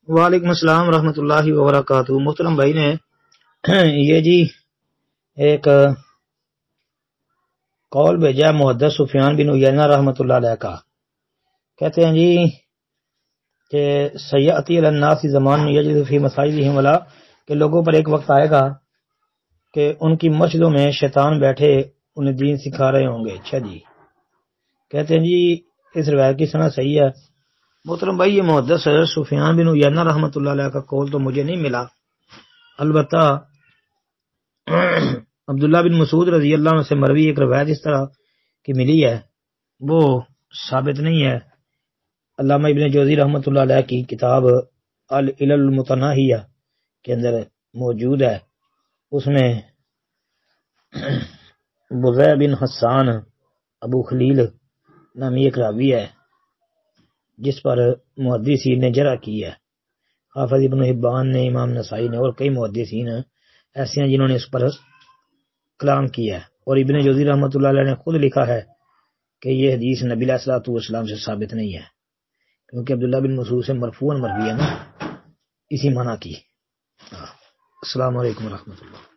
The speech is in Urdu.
وعلیکم السلام ورحمۃ اللہ وبرکاتہ۔ محترم بھائی نے یہ جی ایک قول بھیجا محدث سفیان بن عیینہ رحمۃ اللہ علیہ کا، کہتے ہیں جی کہ سیأتی علی الناس زمان یجلس فی مساجدہم ولا، کہ لوگوں پر ایک وقت آئے گا کہ ان کی مسجدوں میں شیطان بیٹھے انہیں دین سکھا رہے ہوں گے۔ اچھا جی، کہتے ہیں جی اس روایت کی سند صحیح ہے۔ محترم بھائی یہ محدث سفیان بن عیینہ رحمۃ اللہ علیہ کا قول تو مجھے نہیں ملا، البتہ عبداللہ بن مسعود رضی اللہ عنہ سے مروی ایک روایت اس طرح کی ملی ہے، وہ ثابت نہیں ہے۔ علامہ ابن جوزی رحمۃ اللہ علیہ کی کتاب العلل المتناہیہ کے اندر موجود ہے، اس میں بغیر بن حسان ابو خلیل نامی ایک راوی ہے جس پر محدثین نے جرح کی ہے۔ حافظ ابن حبان نے، امام نسائی نے اور کئی محدثین ایسے ہیں جنہوں نے اس پر کلام کیا ہے، اور ابن جوزی رحمۃ اللہ علیہ نے خود لکھا ہے کہ یہ حدیث نبی علیہ الصلوۃ والسلام سے ثابت نہیں ہے، کیونکہ عبداللہ بن مسعود سے مرفوعاً مروی ہے نا، اسی معنی کی۔ السلام علیکم ورحمۃ اللہ۔